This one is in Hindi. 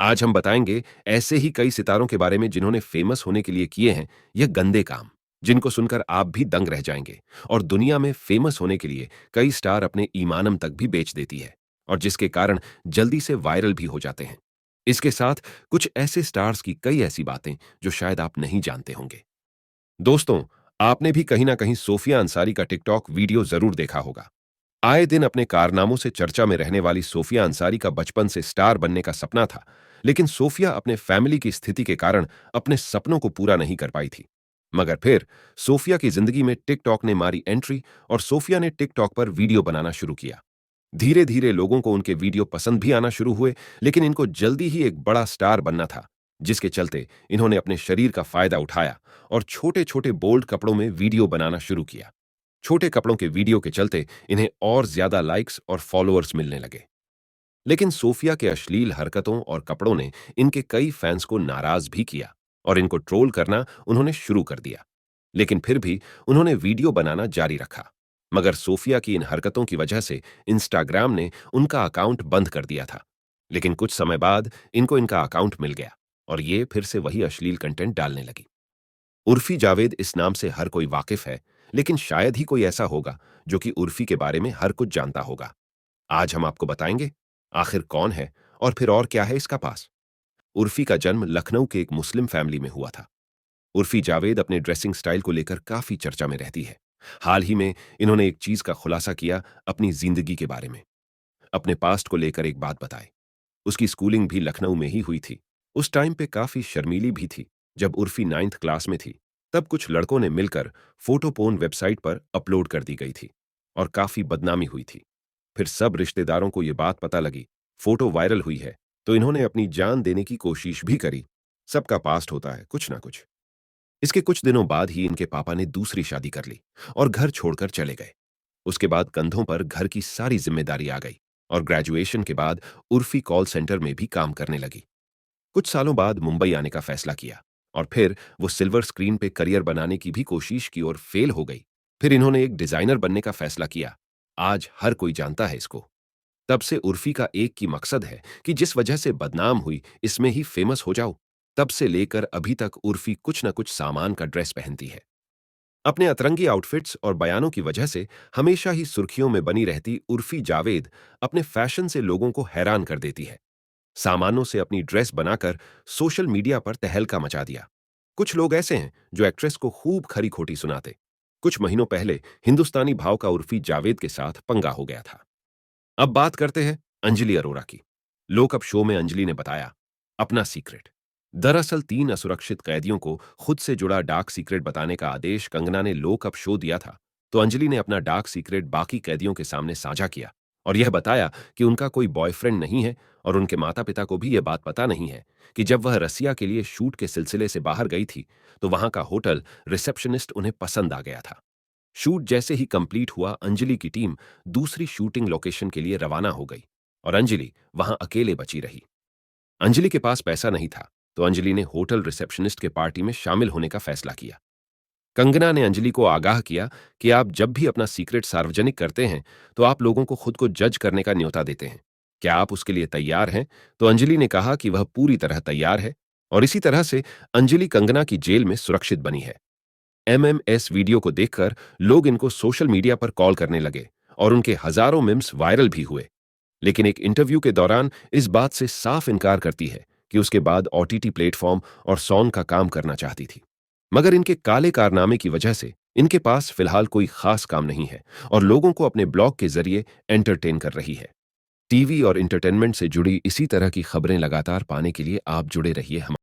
आज हम बताएंगे ऐसे ही कई सितारों के बारे में जिन्होंने फेमस होने के लिए किए हैं यह गंदे काम, जिनको सुनकर आप भी दंग रह जाएंगे। और दुनिया में फेमस होने के लिए कई स्टार अपने ईमानम तक भी बेच देती है, और जिसके कारण जल्दी से वायरल भी हो जाते हैं। इसके साथ कुछ ऐसे स्टार्स की कई ऐसी बातें जो शायद आप नहीं जानते होंगे। दोस्तों, आपने भी कहीं ना कहीं सोफिया अंसारी का टिकटॉक वीडियो जरूर देखा होगा। आए दिन अपने कारनामों से चर्चा में रहने वाली सोफिया अंसारी का बचपन से स्टार बनने का सपना था, लेकिन सोफिया अपने फैमिली की स्थिति के कारण अपने सपनों को पूरा नहीं कर पाई थी। मगर फिर सोफिया की जिंदगी में टिकटॉक ने मारी एंट्री, और सोफिया ने टिकटॉक पर वीडियो बनाना शुरू किया। धीरे धीरे लोगों को उनके वीडियो पसंद भी आना शुरू हुए, लेकिन इनको जल्दी ही एक बड़ा स्टार बनना था, जिसके चलते इन्होंने अपने शरीर का फायदा उठाया और छोटे छोटे बोल्ड कपड़ों में वीडियो बनाना शुरू किया। छोटे कपड़ों के वीडियो के चलते इन्हें और ज्यादा लाइक्स और फॉलोअर्स मिलने लगे। लेकिन सोफिया के अश्लील हरकतों और कपड़ों ने इनके कई फैंस को नाराज भी किया, और इनको ट्रोल करना उन्होंने शुरू कर दिया। लेकिन फिर भी उन्होंने वीडियो बनाना जारी रखा। मगर सोफिया की इन हरकतों की वजह से इंस्टाग्राम ने उनका अकाउंट बंद कर दिया था। लेकिन कुछ समय बाद इनको इनका अकाउंट मिल गया, और ये फिर से वही अश्लील कंटेंट डालने लगी। उर्फी जावेद इस नाम से हर कोई वाकिफ है, लेकिन शायद ही कोई ऐसा होगा जो कि उर्फी के बारे में हर कुछ जानता होगा। आज हम आपको बताएंगे आखिर कौन है, और फिर और क्या है इसका पास। उर्फी का जन्म लखनऊ के एक मुस्लिम फैमिली में हुआ था। उर्फी जावेद अपने ड्रेसिंग स्टाइल को लेकर काफी चर्चा में रहती है। हाल ही में इन्होंने एक चीज का खुलासा किया अपनी जिंदगी के बारे में। अपने पास्ट को लेकर एक बात बताई। उसकी स्कूलिंग भी लखनऊ में ही हुई थी। उस टाइम पे काफी शर्मीली भी थी। जब उर्फी 9th क्लास में थी, तब कुछ लड़कों ने मिलकर फोटोपोन वेबसाइट पर अपलोड कर दी गई थी, और काफी बदनामी हुई थी। फिर सब रिश्तेदारों को ये बात पता लगी, फोटो वायरल हुई है, तो इन्होंने अपनी जान देने की कोशिश भी करी। सबका पास्ट होता है कुछ ना कुछ। इसके कुछ दिनों बाद ही इनके पापा ने दूसरी शादी कर ली और घर छोड़कर चले गए। उसके बाद कंधों पर घर की सारी जिम्मेदारी आ गई, और ग्रेजुएशन के बाद उर्फी कॉल सेंटर में भी काम करने लगी। कुछ सालों बाद मुंबई आने का फैसला किया, और फिर वो सिल्वर स्क्रीन पे करियर बनाने की भी कोशिश की और फेल हो गई। फिर इन्होंने एक डिजाइनर बनने का फैसला किया। आज हर कोई जानता है इसको। तब से उर्फी का एक ही मकसद है कि जिस वजह से बदनाम हुई इसमें ही फेमस हो जाओ। तब से लेकर अभी तक उर्फी कुछ न कुछ सामान का ड्रेस पहनती है। अपने अतरंगी आउटफिट्स और बयानों की वजह से हमेशा ही सुर्खियों में बनी रहती उर्फी जावेद अपने फैशन से लोगों को हैरान कर देती है। सामानों से अपनी ड्रेस बनाकर सोशल मीडिया पर तहलका मचा दिया। कुछ लोग ऐसे हैं जो एक्ट्रेस को खूब खरी खोटी सुनाते। कुछ महीनों पहले हिंदुस्तानी भाव का उर्फी जावेद के साथ पंगा हो गया था। अब बात करते हैं अंजलि अरोरा की। लोकअप शो में अंजलि ने बताया अपना सीक्रेट। दरअसल 3 असुरक्षित कैदियों को खुद से जुड़ा डार्क सीक्रेट बताने का आदेश कंगना ने लोकअप शो दिया था, तो अंजलि ने अपना डार्क सीक्रेट बाकी कैदियों के सामने साझा किया, और यह बताया कि उनका कोई बॉयफ्रेंड नहीं है, और उनके माता पिता को भी यह बात पता नहीं है कि जब वह रसिया के लिए शूट के सिलसिले से बाहर गई थी, तो वहां का होटल रिसेप्शनिस्ट उन्हें पसंद आ गया था। शूट जैसे ही कंप्लीट हुआ, अंजलि की टीम दूसरी शूटिंग लोकेशन के लिए रवाना हो गई, और अंजलि वहां अकेले बची रही। अंजलि के पास पैसा नहीं था, तो अंजलि ने होटल रिसेप्शनिस्ट के पार्टी में शामिल होने का फैसला किया। कंगना ने अंजलि को आगाह किया कि आप जब भी अपना सीक्रेट सार्वजनिक करते हैं, तो आप लोगों को खुद को जज करने का न्योता देते हैं। क्या आप उसके लिए तैयार हैं? तो अंजलि ने कहा कि वह पूरी तरह तैयार है, और इसी तरह से अंजलि कंगना की जेल में सुरक्षित बनी है। एमएमएस वीडियो को देखकर लोग इनको सोशल मीडिया पर कॉल करने लगे, और उनके हजारों मिम्स वायरल भी हुए। लेकिन एक इंटरव्यू के दौरान इस बात से साफ इनकार करती है कि उसके बाद ओटीटी प्लेटफॉर्म और सॉन्ग का काम करना चाहती थी। मगर इनके काले कारनामे की वजह से इनके पास फिलहाल कोई खास काम नहीं है, और लोगों को अपने ब्लॉग के जरिए एंटरटेन कर रही है। टीवी और इंटरटेनमेंट से जुड़ी इसी तरह की खबरें लगातार पाने के लिए आप जुड़े रहिए।